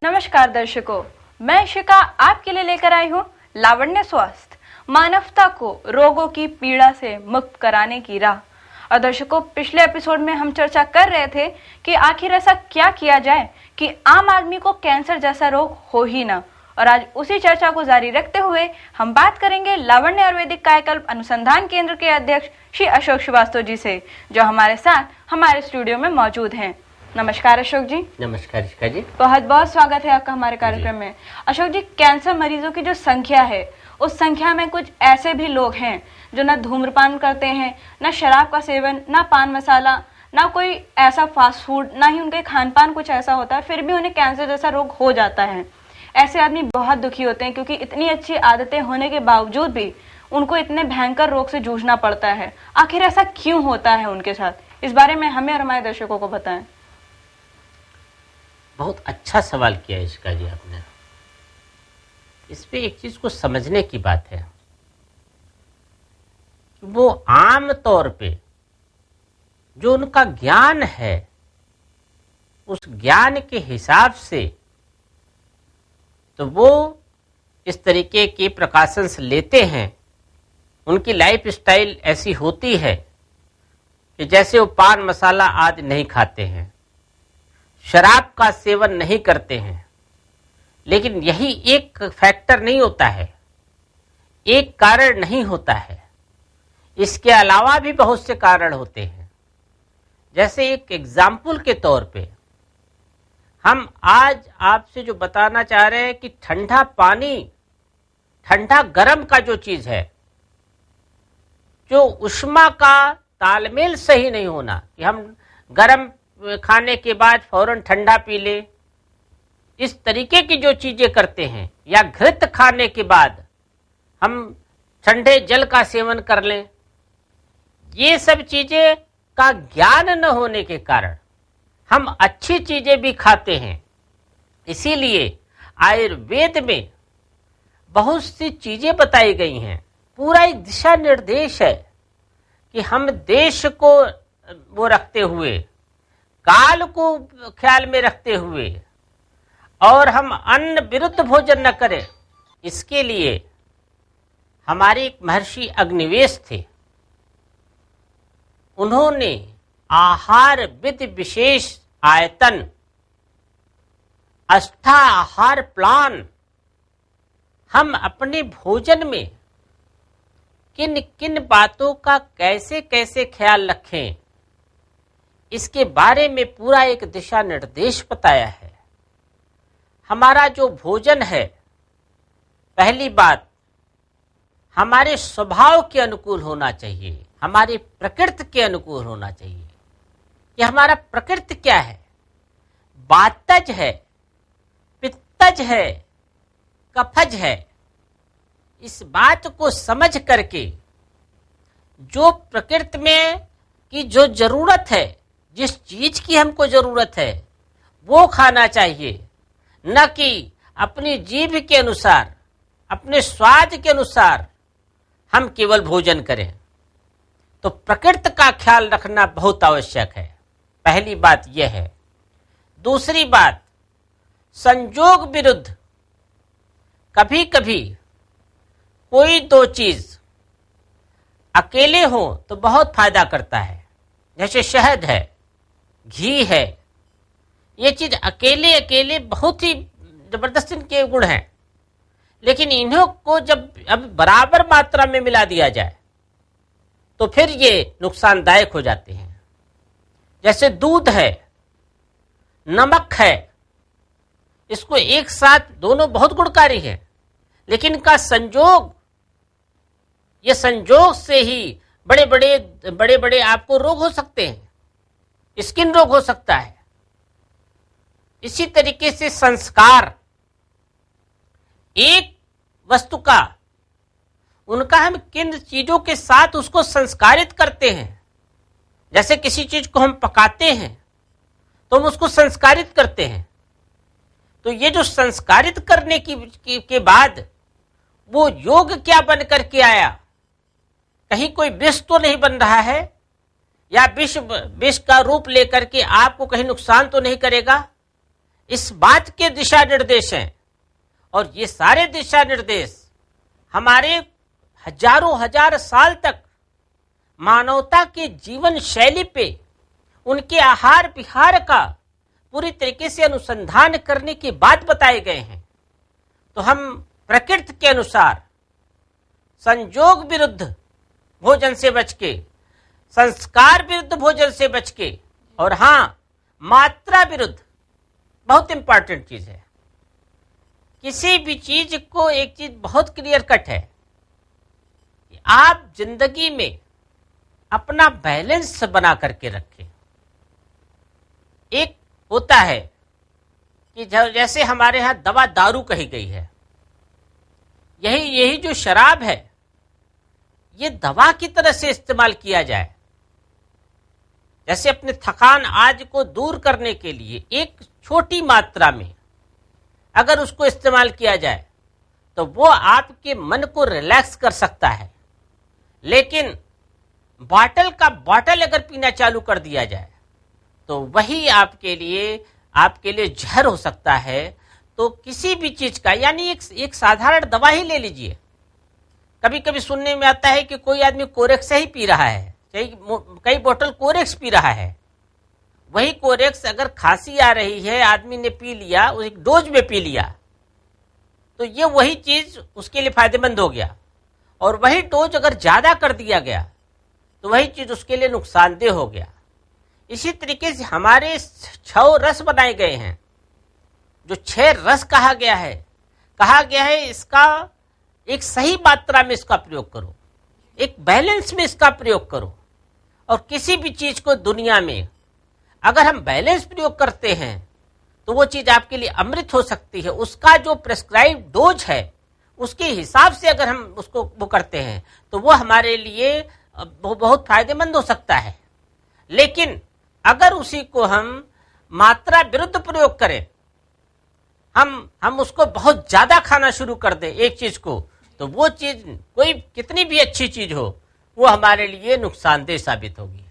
नमस्कार दर्शकों, मैं इशिका आपके लिए लेकर आई हूँ लावण्य स्वास्थ्य, मानवता को रोगों की पीड़ा से मुक्त कराने की राह। और दर्शकों, पिछले एपिसोड में हम चर्चा कर रहे थे कि आखिर ऐसा क्या किया जाए कि आम आदमी को कैंसर जैसा रोग हो ही ना। और आज उसी चर्चा को जारी रखते हुए हम बात करेंगे लावण्य आयुर्वेदिक कायाकल्प अनुसंधान केंद्र के अध्यक्ष श्री अशोक श्रीवास्तव जी से, जो हमारे साथ हमारे स्टूडियो में मौजूद हैं। नमस्कार अशोक जी। नमस्कार इशिका जी। बहुत बहुत स्वागत है आपका हमारे कार्यक्रम में। अशोक जी, कैंसर मरीजों की जो संख्या है, उस संख्या में कुछ ऐसे भी लोग हैं जो ना धूम्रपान करते हैं, ना शराब का सेवन, ना पान मसाला, ना कोई ऐसा फास्ट फूड, ना ही उनके खान पान कुछ ऐसा होता है, फिर भी उन्हें कैंसर जैसा रोग हो जाता है। ऐसे आदमी बहुत दुखी होते हैं क्योंकि इतनी अच्छी आदतें होने के बावजूद भी उनको इतने भयंकर रोग से जूझना पड़ता है। आखिर ऐसा क्यों होता है उनके साथ? इस बारे में हमें और हमारे दर्शकों को बताएं। बहुत अच्छा सवाल किया इशिका जी आपने। इस पे एक चीज को समझने की बात है, वो आम तौर पे जो उनका ज्ञान है, उस ज्ञान के हिसाब से तो वो इस तरीके के प्रिकॉशंस लेते हैं। उनकी लाइफ स्टाइल ऐसी होती है कि जैसे वो पान मसाला आदि नहीं खाते हैं, शराब का सेवन नहीं करते हैं। लेकिन यही एक फैक्टर नहीं होता है, एक कारण नहीं होता है। इसके अलावा भी बहुत से कारण होते हैं। जैसे एक एग्जाम्पल के तौर पे हम आज आपसे जो बताना चाह रहे हैं कि ठंडा पानी, ठंडा गर्म का जो चीज है, जो उष्मा का तालमेल सही नहीं होना, कि हम गर्म खाने के बाद फौरन ठंडा पी ले, इस तरीके की जो चीजें करते हैं, या घृत खाने के बाद हम ठंडे जल का सेवन कर लें, ये सब चीजें का ज्ञान न होने के कारण हम अच्छी चीजें भी खाते हैं। इसीलिए आयुर्वेद में बहुत सी चीजें बताई गई हैं। पूरा एक दिशा निर्देश है कि हम देश को वो रखते हुए, काल को ख्याल में रखते हुए, और हम अन्न विरुद्ध भोजन न करें। इसके लिए हमारे एक महर्षि अग्निवेश थे। उन्होंने आहार विधि विशेष आयतन, अष्टा आहार प्लान, हम अपने भोजन में किन किन बातों का कैसे कैसे ख्याल रखें, इसके बारे में पूरा एक दिशा निर्देश बताया है। हमारा जो भोजन है, पहली बात हमारे स्वभाव के अनुकूल होना चाहिए, हमारी प्रकृति के अनुकूल होना चाहिए। कि हमारा प्रकृति क्या है, वातज है, पित्तज है, कफज है। इस बात को समझ करके जो प्रकृति में की जो जरूरत है, जिस चीज की हमको जरूरत है, वो खाना चाहिए, न कि अपनी जीभ के अनुसार, अपने स्वाद के अनुसार हम केवल भोजन करें। तो प्रकृति का ख्याल रखना बहुत आवश्यक है। पहली बात यह है। दूसरी बात, संयोग विरुद्ध कभी कभी कोई दो चीज अकेले हो तो बहुत फायदा करता है। जैसे शहद है, घी है, ये चीज अकेले अकेले बहुत ही जबरदस्त इनके गुण हैं। लेकिन इन्हों को जब अब बराबर मात्रा में मिला दिया जाए तो फिर ये नुकसानदायक हो जाते हैं। जैसे दूध है, नमक है, इसको एक साथ दोनों बहुत गुणकारी हैं, लेकिन इनका संयोग, ये संयोग से ही बड़े बड़े आपको रोग हो सकते हैं, स्किन रोग हो सकता है। इसी तरीके से संस्कार, एक वस्तु का, उनका हम किन चीजों के साथ उसको संस्कारित करते हैं। जैसे किसी चीज को हम पकाते हैं तो हम उसको संस्कारित करते हैं। तो ये जो संस्कारित करने के बाद वो योग क्या बन करके आया, कहीं कोई विष तो नहीं बन रहा है, या विष का रूप लेकर के आपको कहीं नुकसान तो नहीं करेगा। इस बात के दिशा निर्देश हैं और ये सारे दिशा निर्देश हमारे हजारों हजार साल तक मानवता के जीवन शैली पे, उनके आहार विहार का पूरी तरीके से अनुसंधान करने के बाद बताए गए हैं। तो हम प्रकृति के अनुसार संयोग विरुद्ध भोजन से बच के, संस्कार विरुद्ध भोजन से बच के, और हाँ, मात्रा विरुद्ध, बहुत इंपॉर्टेंट चीज है। किसी भी चीज को एक चीज बहुत क्लियर कट है कि आप जिंदगी में अपना बैलेंस बना करके रखें। एक होता है कि जैसे हमारे यहां दवा दारू कही गई है, यही जो शराब है ये दवा की तरह से इस्तेमाल किया जाए। जैसे अपने थकान आज को दूर करने के लिए एक छोटी मात्रा में अगर उसको इस्तेमाल किया जाए तो वो आपके मन को रिलैक्स कर सकता है। लेकिन बॉटल का बॉटल अगर पीना चालू कर दिया जाए तो वही आपके लिए जहर हो सकता है। तो किसी भी चीज का, यानी एक साधारण दवा ही ले लीजिए। कभी कभी सुनने में आता है कि कोई आदमी कोरेक्स ही पी रहा है, कई बोतल कोरेक्स पी रहा है। वही कोरेक्स अगर खांसी आ रही है, आदमी ने पी लिया, एक डोज में पी लिया, तो ये वही चीज उसके लिए फायदेमंद हो गया। और वही डोज अगर ज्यादा कर दिया गया तो वही चीज उसके लिए नुकसानदेह हो गया। इसी तरीके से हमारे 6 रस बनाए गए हैं। जो 6 रस कहा गया है इसका एक सही मात्रा में इसका प्रयोग करो, एक बैलेंस में इसका प्रयोग करो। और किसी भी चीज को दुनिया में अगर हम बैलेंस प्रयोग करते हैं तो वो चीज आपके लिए अमृत हो सकती है। उसका जो प्रेस्क्राइब डोज है उसके हिसाब से अगर हम उसको वो करते हैं तो वो हमारे लिए बहुत फायदेमंद हो सकता है। लेकिन अगर उसी को हम मात्रा विरुद्ध प्रयोग करें, हम उसको बहुत ज्यादा खाना शुरू कर दें एक चीज को, तो वो चीज कोई कितनी भी अच्छी चीज हो वो हमारे लिए नुकसानदेह साबित होगी।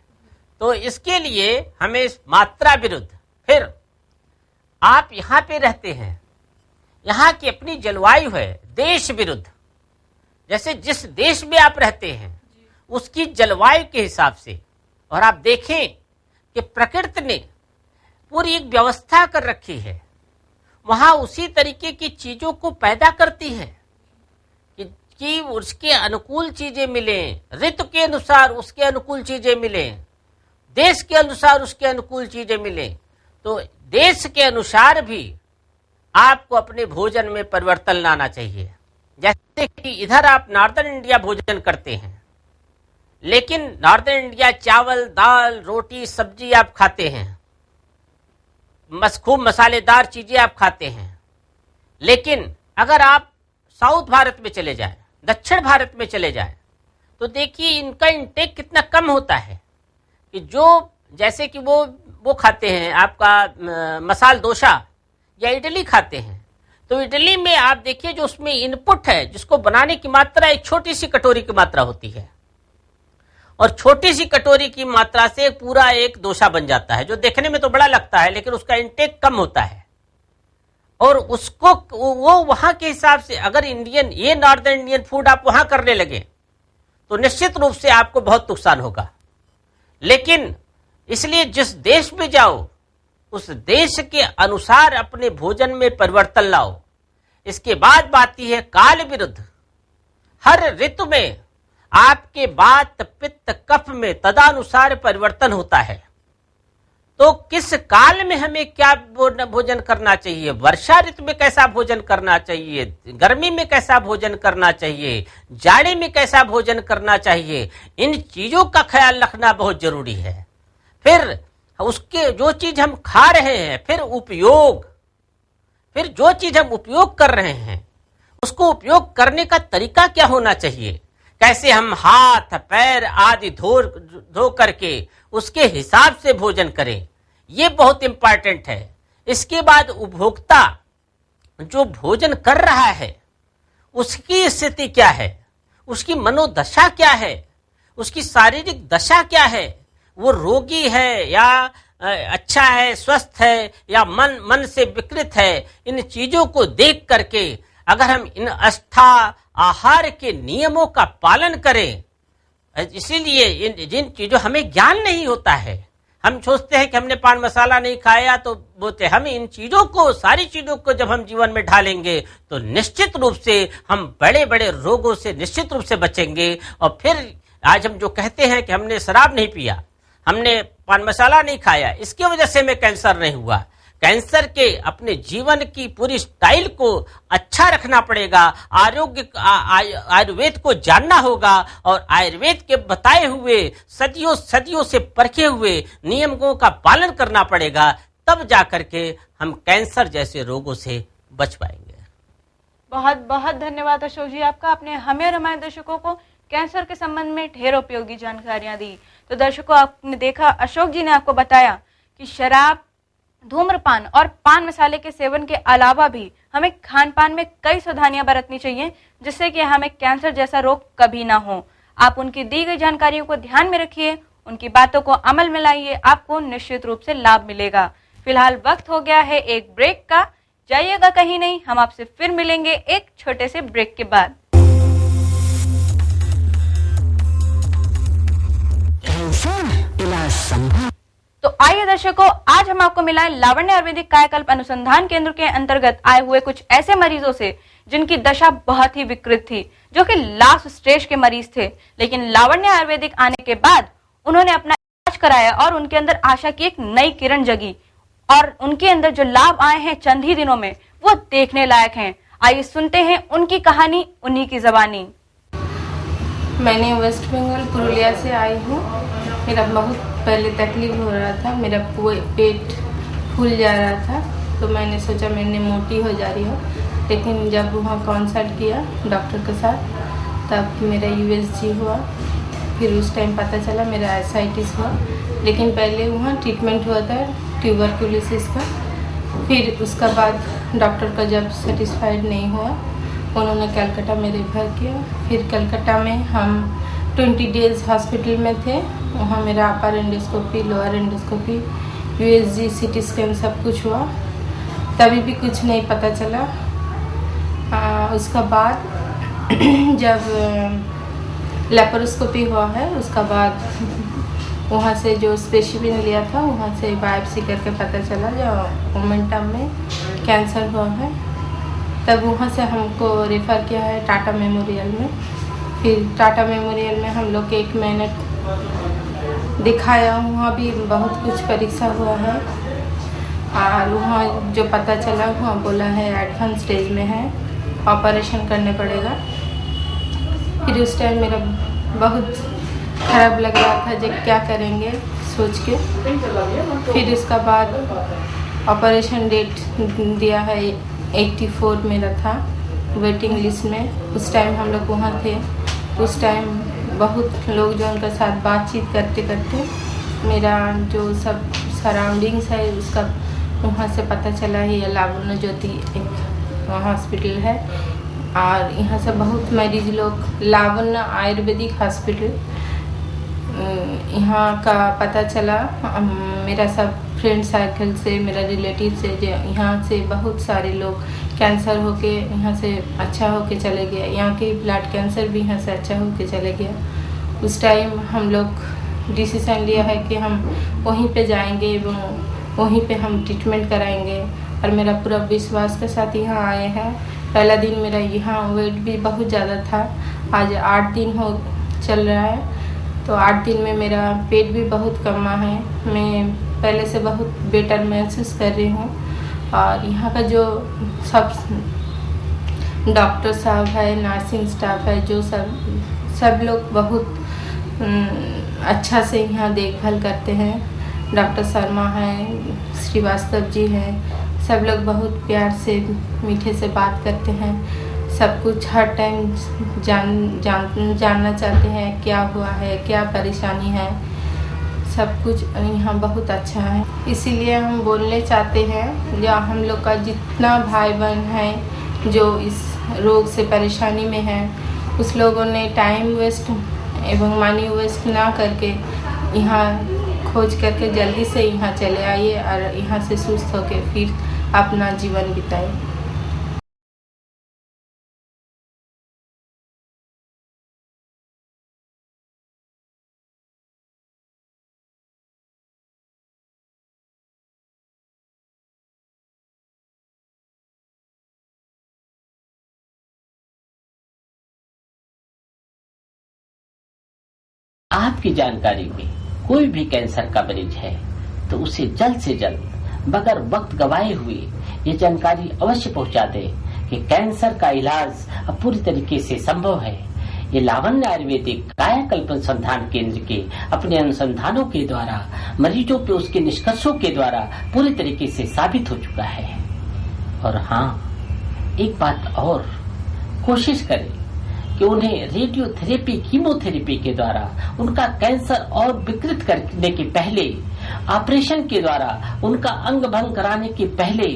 तो इसके लिए हमें मात्रा विरुद्ध, फिर आप यहां पे रहते हैं, यहां की अपनी जलवायु है, देश विरुद्ध। जैसे जिस देश में आप रहते हैं उसकी जलवायु के हिसाब से, और आप देखें कि प्रकृति ने पूरी एक व्यवस्था कर रखी है, वहां उसी तरीके की चीजों को पैदा करती है कि उसके अनुकूल चीजें मिलें, ऋतु के अनुसार उसके अनुकूल चीजें मिलें, देश के अनुसार उसके अनुकूल चीजें मिलें। तो देश के अनुसार भी आपको अपने भोजन में परिवर्तन लाना चाहिए। जैसे कि इधर आप नॉर्दर्न इंडिया भोजन करते हैं, लेकिन नॉर्दर्न इंडिया चावल, दाल, रोटी, सब्जी आप खाते हैं, खूब मसालेदार चीजें आप खाते हैं। लेकिन अगर आप साउथ भारत में चले जाएं, दक्षिण भारत में चले जाएं, तो देखिए इनका इंटेक कितना कम होता है। कि जो जैसे कि वो खाते हैं आपका मसाल डोसा या इडली खाते हैं, तो इडली में आप देखिए जो उसमें इनपुट है, जिसको बनाने की मात्रा एक छोटी सी कटोरी की मात्रा होती है, और छोटी सी कटोरी की मात्रा से पूरा एक डोसा बन जाता है, जो देखने में तो बड़ा लगता है लेकिन उसका इंटेक कम होता है। और उसको वो वहां के हिसाब से अगर ये नॉर्दर्न इंडियन फूड आप वहां करने लगे तो निश्चित रूप से आपको बहुत नुकसान होगा। लेकिन इसलिए जिस देश में जाओ उस देश के अनुसार अपने भोजन में परिवर्तन लाओ। इसके बाद आती है काल विरुद्ध। हर ऋतु में आपके वात, पित्त, कफ में तदानुसार परिवर्तन होता है। तो किस काल में हमें क्या भोजन करना चाहिए, वर्षा ऋतु में कैसा भोजन करना चाहिए, गर्मी में कैसा भोजन करना चाहिए, जाड़े में कैसा भोजन करना चाहिए, इन चीजों का ख्याल रखना बहुत जरूरी है। फिर उसके जो चीज हम खा रहे हैं, फिर जो चीज हम उपयोग कर रहे हैं उसको उपयोग करने का तरीका क्या होना चाहिए, कैसे हम हाथ पैर आदि धो करके उसके हिसाब से भोजन करें, ये बहुत इंपॉर्टेंट है। इसके बाद उपभोक्ता जो भोजन कर रहा है उसकी स्थिति क्या है, उसकी मनोदशा क्या है, उसकी शारीरिक दशा क्या है, वो रोगी है या अच्छा है, स्वस्थ है या मन से विकृत है, इन चीजों को देख करके अगर हम इन आस्था आहार के नियमों का पालन करें, इसीलिए जिन चीजों हमें ज्ञान नहीं होता है, हम सोचते हैं कि हमने पान मसाला नहीं खाया तो बोलते, हम इन चीजों को, सारी चीजों को जब हम जीवन में ढालेंगे तो निश्चित रूप से हम बड़े बड़े रोगों से निश्चित रूप से बचेंगे। और फिर आज हम जो कहते हैं कि हमने शराब नहीं पिया, हमने पान मसाला नहीं खाया, इसकी वजह से हमें कैंसर नहीं हुआ। कैंसर के अपने जीवन की पूरी स्टाइल को अच्छा रखना पड़ेगा, आयुर्वेद को जानना होगा और आयुर्वेद के बताए हुए सदियों सदियों से परखे हुए नियमों का पालन करना पड़ेगा, तब जाकर के हम कैंसर जैसे रोगों से बच पाएंगे। बहुत बहुत धन्यवाद अशोक जी आपका, आपने हमें और हमारे दर्शकों को कैंसर के संबंध में ढेर उपयोगी जानकारियां दी। तो दर्शकों, आपने देखा अशोक जी ने आपको बताया कि शराब, धूम्रपान और पान मसाले के सेवन के अलावा भी हमें खान पान में कई सावधानियां बरतनी चाहिए, जिससे कि हमें कैंसर जैसा रोग कभी ना हो। आप उनकी दी गई जानकारियों को ध्यान में रखिए, उनकी बातों को अमल में लाइए, आपको निश्चित रूप से लाभ मिलेगा। फिलहाल वक्त हो गया है एक ब्रेक का, जाइएगा कहीं नहीं, हम आपसे फिर मिलेंगे एक छोटे से ब्रेक के बाद। तो आइए दर्शकों, आज हम आपको मिलाएं लावण्य आयुर्वेदिक कायाकल्प अनुसंधान केंद्र के अंतर्गत आए हुए कुछ ऐसे मरीजों से जिनकी दशा बहुत ही विकृत थी, जो कि लास्ट स्टेज के मरीज थे। लेकिन लावण्य आयुर्वेदिक आने के बाद उन्होंने अपना इलाज कराया और उनके अंदर आशा की एक नई किरण जगी और उनके अंदर जो लाभ आए हैं चंद ही दिनों में, वो देखने लायक हैं। आइए सुनते हैं उनकी कहानी, उन्हीं की जबानी। मैंने वेस्ट बंगाल पुरुलिया से आई हूँ। मेरा बहुत पहले तकलीफ हो रहा था, मेरा पेट फूल जा रहा था, तो मैंने सोचा मैंने मोटी हो जा रही हूँ। लेकिन जब वहाँ कंसल्ट किया डॉक्टर के साथ, तब मेरा USG हुआ। फिर उस टाइम पता चला मेरा एसाइटिस हुआ। लेकिन पहले वहाँ ट्रीटमेंट हुआ था ट्यूबरकुलोसिस का। फिर उसका बाद डॉक्टर का जब सेटिस्फाइड नहीं हुआ, उन्होंने कलकत्ता में रेफर किया। फिर कलकत्ता में हम 20 डेज हॉस्पिटल में थे। वहाँ मेरा upper endoscopy, lower endoscopy, USG, CT scan सब कुछ हुआ, तभी भी कुछ नहीं पता चला। उसका बाद जब लेप्रोस्कोपी हुआ है, उसका बाद वहाँ से जो स्पेसिमेन लिया था, वहाँ से बायोप्सी करके पता चला जो मोमेंटम में कैंसर हुआ है। तब वहाँ से हमको रेफ़र किया है टाटा मेमोरियल में। फिर टाटा मेमोरियल में हम लोग 1 महीने दिखाया, वहाँ भी बहुत कुछ परीक्षा हुआ है और वहाँ जो पता चला, वहाँ बोला है एडवांस स्टेज में है, ऑपरेशन करने पड़ेगा। फिर उस टाइम मेरा बहुत ख़राब लग रहा था जो क्या करेंगे सोच के। फिर उसका बाद ऑपरेशन डेट दिया है 84 मेरा था वेटिंग लिस्ट में। उस टाइम हम लोग वहाँ थे। उस टाइम बहुत लोग जो उनके साथ बातचीत करते करते मेरा जो सब सराउंडिंग्स है उसका वहाँ से पता चला है ये लावण्य ज्योति एक हॉस्पिटल है और यहाँ से बहुत मरीज लोग लावण्य आयुर्वेदिक हॉस्पिटल यहाँ का पता चला। मेरा सब फ्रेंड सर्कल से, मेरा रिलेटिव से, जो यहाँ से बहुत सारे लोग कैंसर होके यहाँ से अच्छा होके चले गए। यहाँ के ब्लड कैंसर भी यहाँ से अच्छा होके चले गया। उस टाइम हम लोग डिसीजन लिया है कि हम वहीं पे जाएंगे एवं वहीं पे हम ट्रीटमेंट कराएंगे और मेरा पूरा विश्वास के साथ यहाँ आए हैं। पहला दिन मेरा यहाँ वेट भी बहुत ज़्यादा था, आज 8 दिन हो चल रहा है, तो 8 दिन में मेरा पेट भी बहुत कमा है। मैं पहले से बहुत बेटर महसूस कर रही हूँ और यहाँ का जो सब डॉक्टर साहब है, नर्सिंग स्टाफ है, जो सब लोग बहुत अच्छा से यहाँ देखभाल करते हैं। डॉक्टर शर्मा हैं, श्रीवास्तव जी हैं, सब लोग बहुत प्यार से मीठे से बात करते हैं। सब कुछ हर टाइम जानना चाहते हैं क्या हुआ है, क्या परेशानी है, सब कुछ यहाँ बहुत अच्छा है। इसीलिए हम बोलने चाहते हैं जो हम लोग का जितना भाई बहन है जो इस रोग से परेशानी में है, उस लोगों ने टाइम वेस्ट एवं मनी वेस्ट ना करके यहाँ खोज करके जल्दी से यहाँ चले आइए और यहाँ से सुस्त होकर फिर अपना जीवन बिताए। आपकी जानकारी में कोई भी कैंसर का मरीज है तो उसे जल्द से जल्द बगैर वक्त गवाए हुए ये जानकारी अवश्य पहुंचा दें कि कैंसर का इलाज अब पूरी तरीके से संभव है। ये लावण्य आयुर्वेदिक कायाकल्प अनुसंधान केंद्र के अपने अनुसंधानों के द्वारा मरीजों पे उसके निष्कर्षों के द्वारा पूरी तरीके से साबित हो चुका है। और हाँ, एक बात और, कोशिश करें कि उन्हें रेडियोथेरेपी, कीमोथेरेपी के द्वारा उनका कैंसर और विकृत करने के पहले, ऑपरेशन के द्वारा उनका अंग भंग कराने के पहले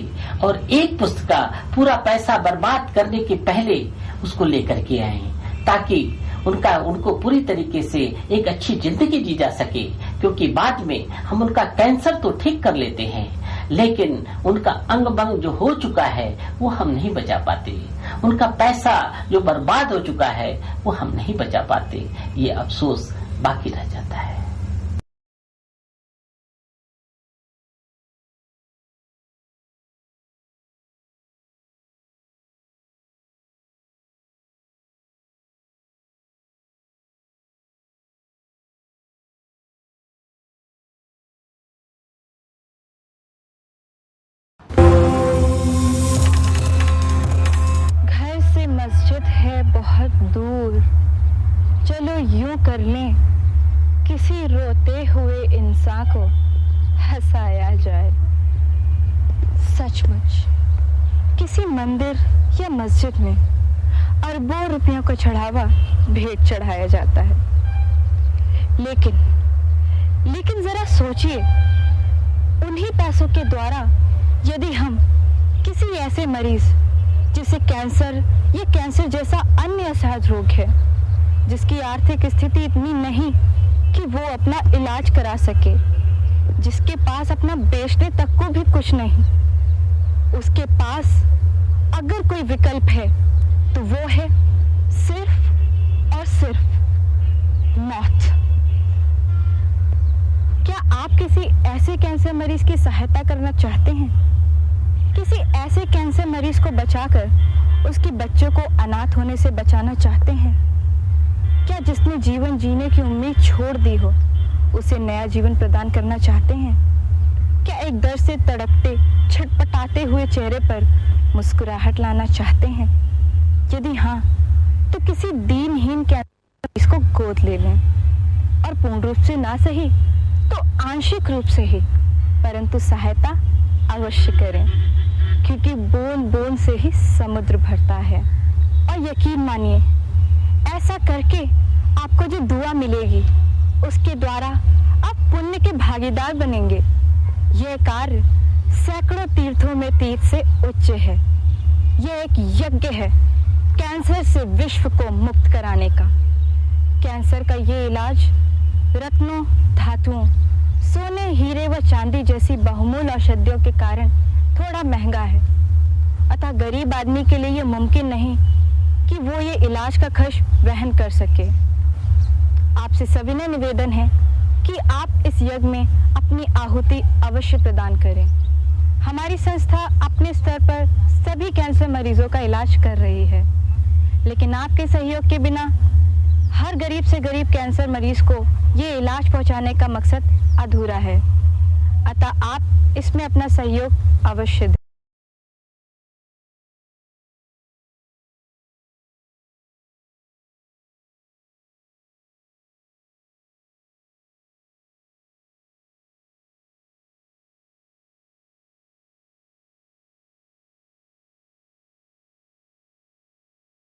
और एक पुस्तक का पूरा पैसा बर्बाद करने के पहले उसको लेकर के आए, ताकि उनको पूरी तरीके से एक अच्छी जिंदगी जी जा सके। क्योंकि बाद में हम उनका कैंसर तो ठीक कर लेते हैं, लेकिन उनका अंग भंग जो हो चुका है वो हम नहीं बचा पाते, उनका पैसा जो बर्बाद हो चुका है वो हम नहीं बचा पाते। ये अफसोस बाकी रह जाता है। मस्जिद है बहुत दूर, चलो यूं कर लें किसी रोते हुए इंसान को हंसाया जाए। सचमुच किसी मंदिर या मस्जिद में अरबों रुपयों का चढ़ावा भेंट चढ़ाया जाता है, लेकिन जरा सोचिए, उन्हीं पैसों के द्वारा यदि हम किसी ऐसे मरीज जिसे कैंसर या कैंसर जैसा अन्य असाध्य रोग है, जिसकी आर्थिक स्थिति इतनी नहीं कि वो अपना इलाज करा सके, जिसके पास अपना बेचने तक को भी कुछ नहीं, उसके पास अगर कोई विकल्प है तो वो है सिर्फ और सिर्फ मौत। क्या आप किसी ऐसे कैंसर मरीज की सहायता करना चाहते हैं? किसी ऐसे कैंसर मरीज को बचाकर उसके बच्चों को अनाथ होने से बचाना चाहते हैं? क्या जिसने जीवन जीने की उम्मीद छोड़ दी हो उसे नया जीवन प्रदान करना चाहते हैं? क्या एक दर्द से तड़पते, छटपटाते हुए चेहरे पर मुस्कुराहट लाना चाहते हैं? यदि हाँ, तो किसी दीनहीन कैंसर मरीज को गोद ले लें और पूर्ण रूप से ना सही तो आंशिक रूप से ही, परंतु सहायता अवश्य करें, क्योंकि बूंद बूंद से ही समुद्र भरता है। और यकीन मानिए, ऐसा करके आपको जो दुआ मिलेगी उसके द्वारा आप पुण्य के भागीदार बनेंगे। यह कार्य सैकड़ों तीर्थों में तीर्थ से उच्च है। यह एक यज्ञ है कैंसर से विश्व को मुक्त कराने का। कैंसर का ये इलाज रत्नों, धातुओं, सोने, हीरे व चांदी जैसी बहुमूल्य औषधियों के कारण थोड़ा महंगा है, अतः गरीब आदमी के लिए यह मुमकिन नहीं कि वो ये इलाज का खर्च वहन कर सके। आपसे सविनय निवेदन है कि आप इस यज्ञ में अपनी आहुति अवश्य प्रदान करें। हमारी संस्था अपने स्तर पर सभी कैंसर मरीजों का इलाज कर रही है, लेकिन आपके सहयोग के बिना हर गरीब से गरीब कैंसर मरीज को ये इलाज पहुंचाने का मकसद अधूरा है। अतः आप इसमें अपना सहयोग अवश्य दें।